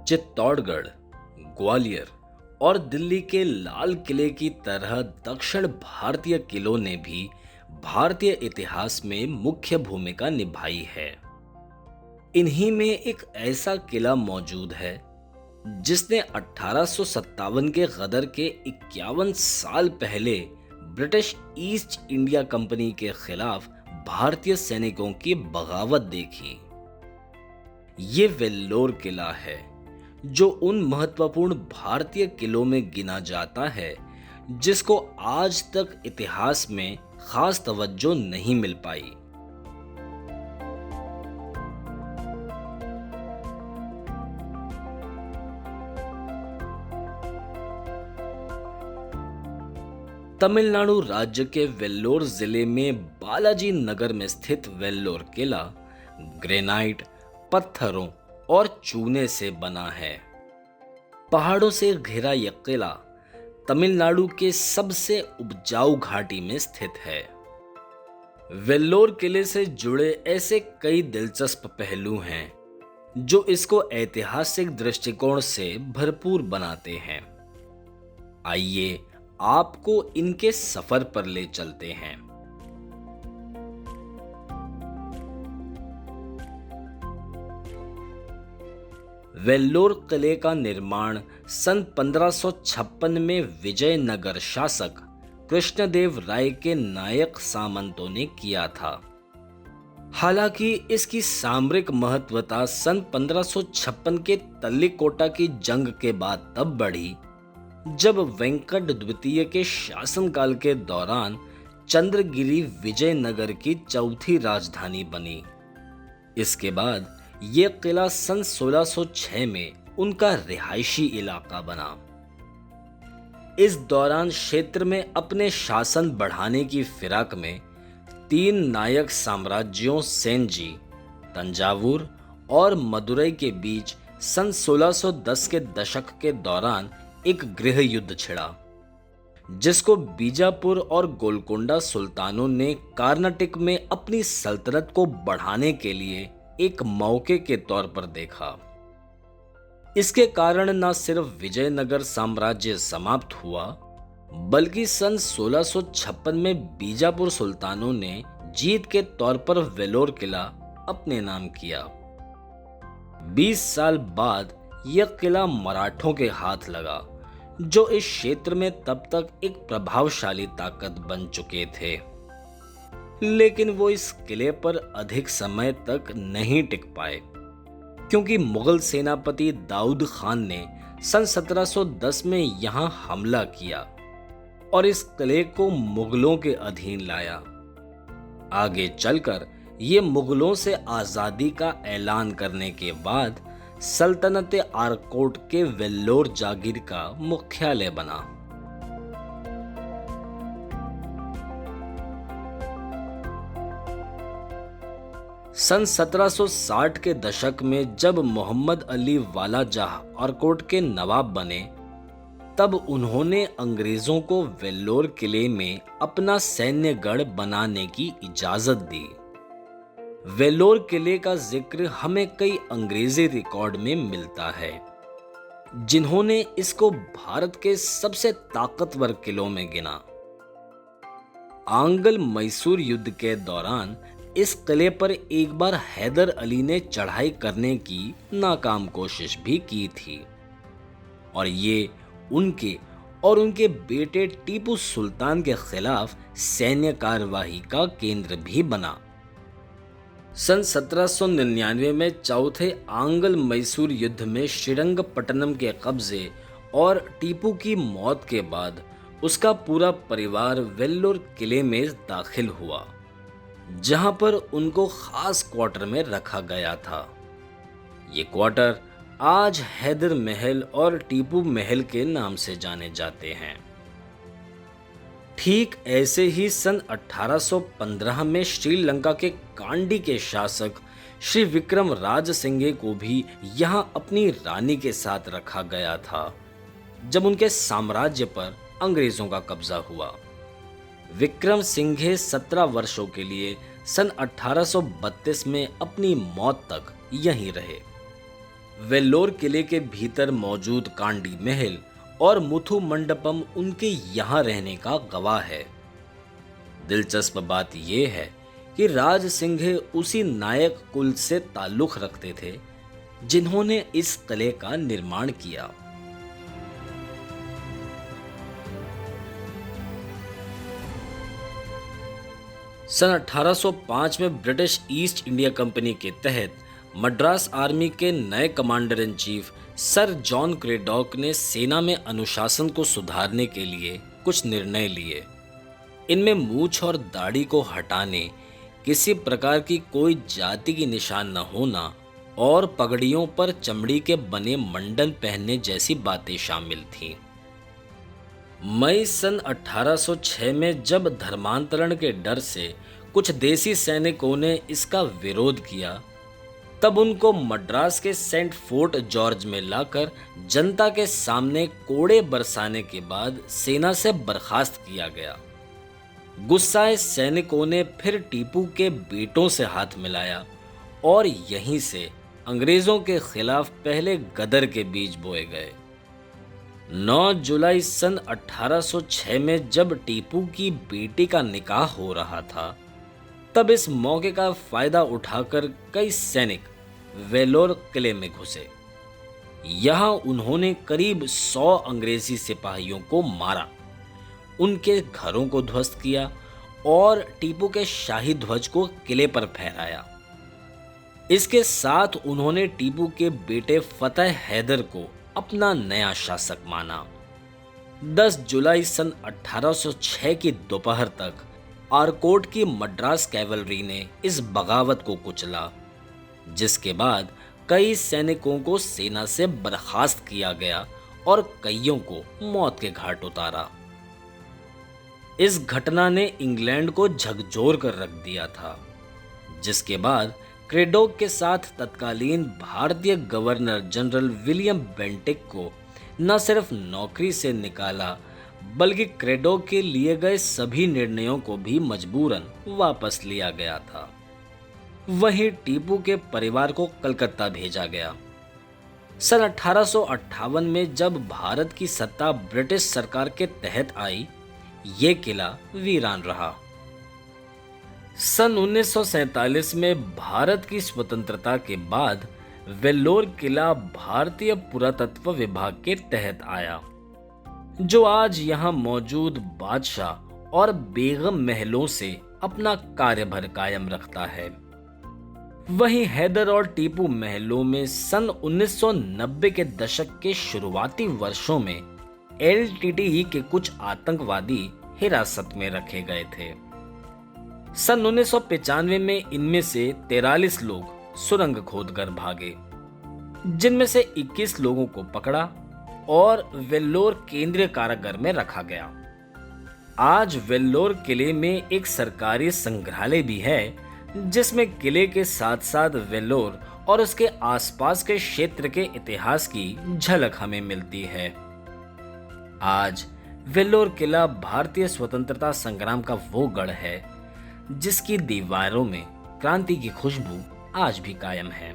चित्तौड़गढ़, ग्वालियर और दिल्ली के लाल किले की तरह दक्षिण भारतीय किलों ने भी भारतीय इतिहास में मुख्य भूमिका निभाई है। इन्हीं में एक ऐसा किला मौजूद है जिसने 1857 के गदर के 51 साल पहले ब्रिटिश ईस्ट इंडिया कंपनी के खिलाफ भारतीय सैनिकों की बगावत देखी। ये वेल्लोर किला है जो उन महत्वपूर्ण भारतीय किलों में गिना जाता है जिसको आज तक इतिहास में खास तवज्जो नहीं मिल पाई। तमिलनाडु राज्य के वेल्लोर जिले में बालाजी नगर में स्थित वेल्लोर किला ग्रेनाइट, पत्थरों और चूने से बना है। पहाड़ों से घिरा यह किला तमिलनाडु के सबसे उपजाऊ घाटी में स्थित है। वेल्लोर किले से जुड़े ऐसे कई दिलचस्प पहलू हैं जो इसको ऐतिहासिक दृष्टिकोण से भरपूर बनाते हैं। आइए आपको इनके सफर पर ले चलते हैं। वेल्लोर किले का निर्माण सन 1556 में विजयनगर शासक कृष्णदेव राय के नायक सामंतों ने किया था। हालांकि इसकी सामरिक महत्वता सन 1556 के तल्लीकोटा की जंग के बाद तब बढ़ी जब वेंकट द्वितीय के शासनकाल के दौरान चंद्रगिरी विजयनगर की चौथी राजधानी बनी। इसके बाद यह किला सन 1606 में उनका रिहायशी इलाका बना। इस दौरान क्षेत्र में अपने शासन बढ़ाने की फिराक में तीन नायक साम्राज्यों सेंजी, तंजावुर और मदुरई के बीच सन 1610 के दशक के दौरान एक गृह युद्ध छिड़ा जिसको बीजापुर और गोलकोंडा सुल्तानों ने कर्नाटक में अपनी सल्तनत को बढ़ाने के लिए एक मौके के तौर पर देखा। इसके कारण न सिर्फ विजयनगर साम्राज्य समाप्त हुआ बल्कि सन 1656 में बीजापुर सुल्तानों ने जीत के तौर पर वेल्लोर किला अपने नाम किया। 20 साल बाद यह किला मराठों के हाथ लगा जो इस क्षेत्र में तब तक एक प्रभावशाली ताकत बन चुके थे। लेकिन वो इस किले पर अधिक समय तक नहीं टिक पाए क्योंकि मुगल सेनापति दाऊद खान ने सन 1710 में यहां हमला किया और इस किले को मुगलों के अधीन लाया। आगे चलकर ये मुगलों से आजादी का ऐलान करने के बाद सल्तनत आरकोट के वेल्लोर जागीर का मुख्यालय बना। सन 1760 के दशक में जब मोहम्मद अली वालाजाह आरकोट के नवाब बने तब उन्होंने अंग्रेजों को वेल्लोर किले में अपना सैन्य गढ़ बनाने की इजाजत दी। वेल्लोर किले का जिक्र हमें कई अंग्रेजी रिकॉर्ड में मिलता है जिन्होंने इसको भारत के सबसे ताकतवर किलों में गिना। आंग्ल मैसूर युद्ध के दौरान इस किले पर एक बार हैदर अली ने चढ़ाई करने की नाकाम कोशिश भी की थी और ये उनके और उनके बेटे टीपू सुल्तान के खिलाफ सैन्य कार्यवाही का केंद्र भी बना। सन 1799 में चौथे आंग्ल मैसूर युद्ध में श्रीरंगपट्टनम के कब्जे और टीपू की मौत के बाद उसका पूरा परिवार वेल्लोर किले में दाखिल हुआ जहां पर उनको खास क्वार्टर में रखा गया था। ये क्वार्टर आज हैदर महल और टीपू महल के नाम से जाने जाते हैं। ठीक ऐसे ही सन 1815 में श्रीलंका के कांडी के शासक श्री विक्रम राज सिंघे को भी यहां अपनी रानी के साथ रखा गया था जब उनके साम्राज्य पर अंग्रेजों का कब्जा हुआ। विक्रम सिंघे 17 वर्षों के लिए सन 1832 में अपनी मौत तक यहीं रहे। वेल्लोर किले के भीतर मौजूद कांडी महल और मुथु मंडपम उनके यहाँ रहने का गवाह है। दिलचस्प बात यह है कि राज सिंह उसी नायक कुल से ताल्लुक रखते थे जिन्होंने इस किले का निर्माण किया। सन 1805 में ब्रिटिश ईस्ट इंडिया कंपनी के तहत मद्रास आर्मी के नए commander in chief sir John Cradock ने सेना में अनुशासन को सुधारने के लिए कुछ निर्णय लिए। इनमें मूछ और दाढ़ी को हटाने, किसी प्रकार की कोई जाति की निशान न होना और पगड़ियों पर चमड़ी के बने मंडल पहनने जैसी बातें शामिल थीं। मई सन 1806 में जब धर्मांतरण के डर से कुछ देसी सैनिकों ने इसका विरोध किया, तब उनको मद्रास के सेंट फोर्ट जॉर्ज में लाकर जनता के सामने कोड़े बरसाने के बाद सेना से बर्खास्त किया गया। गुस्साए सैनिकों ने फिर टीपू के बेटों से हाथ मिलाया और यहीं से अंग्रेजों के खिलाफ पहले गदर के बीज बोए गए। 9 जुलाई सन 1806 में जब टीपू की बेटी का निकाह हो रहा था, तब इस मौके का फायदा उठाकर कई सैनिक वेल्लोर किले में घुसे। यहां उन्होंने करीब 100 अंग्रेजी सिपाहियों को मारा, उनके घरों को ध्वस्त किया और टीपू के शाही ध्वज को किले पर फहराया। इसके साथ उन्होंने टीपू के बेटे फतेह हैदर को अपना नया शासक माना। 10 जुलाई सन 1806 की दोपहर तक आरकोट की मद्रास कैवलरी ने इस बगावत को कुचला, जिसके बाद कई सैनिकों को सेना से बर्खास्त किया गया और कईयों को मौत के घाट उतारा। इस घटना ने इंग्लैंड को झकझोर कर रख दिया था, जिसके बाद क्रेडॉक के साथ तत्कालीन भारतीय गवर्नर जनरल विलियम बेंटिक को न सिर्फ नौकरी से निकाला, बल्कि क्रेडॉक के लिए गए सभी निर्णयों को भी मजबूरन वापस लिया गया था। वहीं टीपू के परिवार को कलकत्ता भेजा गया। सन 1858 में जब भारत की सत्ता ब्रिटिश सरकार के तहत आई, ये किला वीरान रहा। सन 1947 में भारत की स्वतंत्रता के बाद वेल्लोर किला भारतीय पुरातत्व विभाग के तहत आया, जो आज यहां मौजूद बादशाह और बेगम महलों से अपना कार्यभार कायम रखता है। वहीं हैदर और टीपू महलों में सन 1990 के दशक के शुरुआती वर्षों में LTTE के कुछ आतंकवादी हिरासत में रखे गए थे। सन 1995 में इनमें से 43 लोग सुरंग खोदकर भागे, जिनमें से 21 लोगों को पकड़ा और वेल्लोर केंद्रीय कारागार में रखा गया। आज वेल्लोर किले में एक सरकारी संग्रहालय भी है, जिसमें किले के साथ साथ वेल्लोर और उसके आसपास के क्षेत्र के इतिहास की झलक हमें मिलती है। आज वेल्लोर किला भारतीय स्वतंत्रता संग्राम का वो गढ़ है जिसकी दीवारों में क्रांति की खुशबू आज भी कायम है।